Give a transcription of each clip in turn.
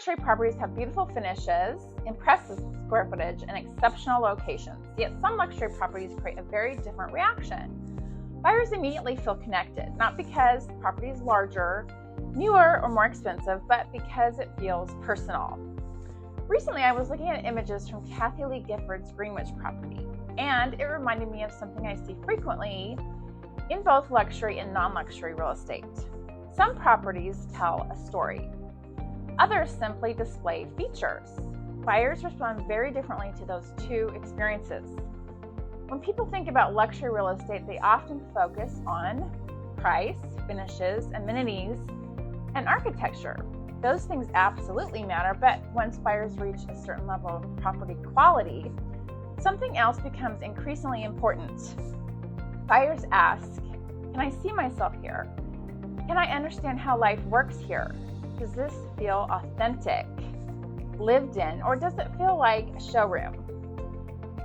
luxury properties have beautiful finishes, impressive square footage, and exceptional locations. Yet some luxury properties create a very different reaction. Buyers immediately feel connected, not because the property is larger, newer, or more expensive, but because it feels personal. Recently, I was looking at images from Kathy Lee Gifford's Greenwich property, and it reminded me of something I see frequently in both luxury and non-luxury real estate. Some properties tell a story. Others simply display features. Buyers respond very differently to those two experiences. When people think about luxury real estate, they often focus on price, finishes, amenities, and architecture. Those things absolutely matter, but once buyers reach a certain level of property quality, something else becomes increasingly important. Buyers ask, can I see myself here? Can I understand how life works here? Does this feel authentic, lived in, or does it feel like a showroom?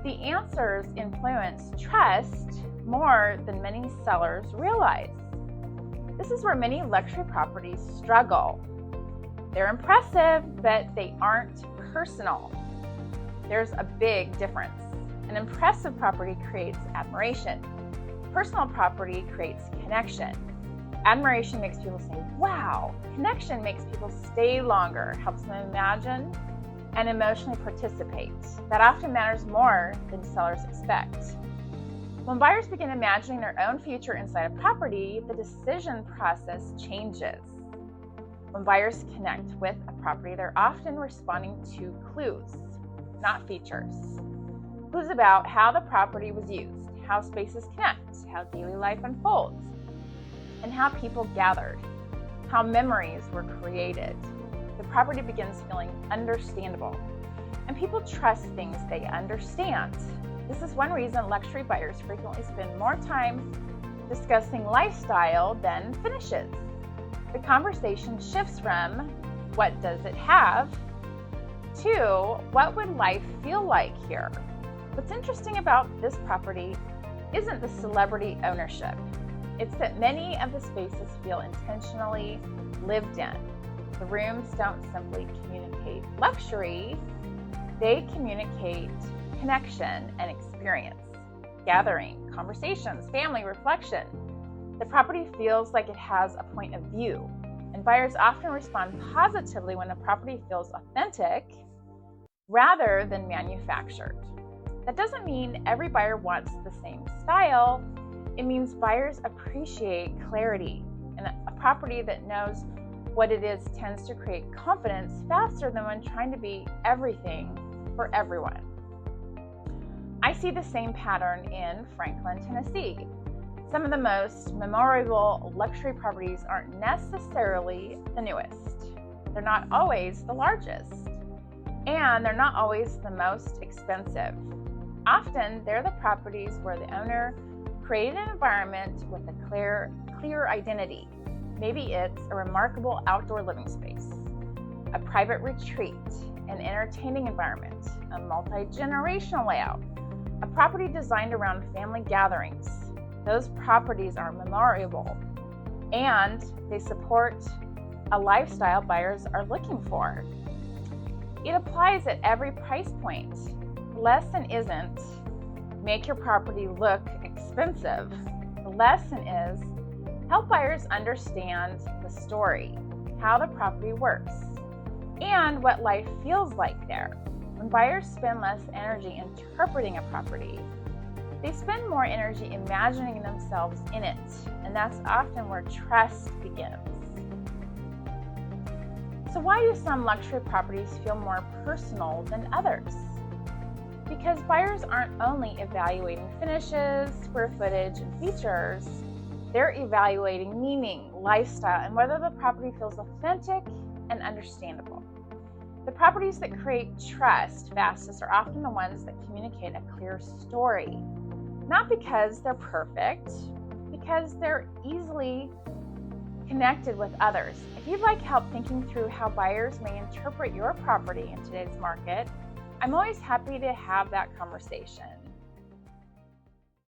The answers influence trust more than many sellers realize. This is where many luxury properties struggle. They're impressive, but they aren't personal. There's a big difference. An impressive property creates admiration. Personal property creates connection. Admiration makes people say, wow. Connection makes people stay longer, helps them imagine and emotionally participate. That often matters more than sellers expect. When buyers begin imagining their own future inside a property, the decision process changes. When buyers connect with a property, they're often responding to clues, not features. Clues about how the property was used, how spaces connect, how daily life unfolds, and how people gathered, how memories were created. The property begins feeling understandable, and people trust things they understand. This is one reason luxury buyers frequently spend more time discussing lifestyle than finishes. The conversation shifts from what does it have to what would life feel like here. What's interesting about this property isn't the celebrity ownership. It's that many of the spaces feel intentionally lived in. The rooms don't simply communicate luxury, they communicate connection and experience, gathering, conversations, family, reflection. The property feels like it has a point of view, and buyers often respond positively when a property feels authentic rather than manufactured. That doesn't mean every buyer wants the same style. It means buyers appreciate clarity, and a property that knows what it is tends to create confidence faster than when trying to be everything for everyone. I see the same pattern in Franklin, Tennessee. Some of the most memorable luxury properties aren't necessarily the newest. They're not always the largest, and they're not always the most expensive. Often, they're the properties where the owner created an environment with a clear identity. Maybe it's a remarkable outdoor living space, a private retreat, an entertaining environment, a multi-generational layout, a property designed around family gatherings. Those properties are memorable, and they support a lifestyle buyers are looking for. It applies at every price point. The lesson isn't make your property look expensive. The lesson is help buyers understand the story, how the property works, and what life feels like there. When buyers spend less energy interpreting a property, they spend more energy imagining themselves in it, and that's often where trust begins. So why do some luxury properties feel more personal than others? Because buyers aren't only evaluating finishes, square footage, and features, they're evaluating meaning, lifestyle, and whether the property feels authentic and understandable. The properties that create trust fastest are often the ones that communicate a clear story. Not because they're perfect, because they're easily connected with others. If you'd like help thinking through how buyers may interpret your property in today's market, I'm always happy to have that conversation.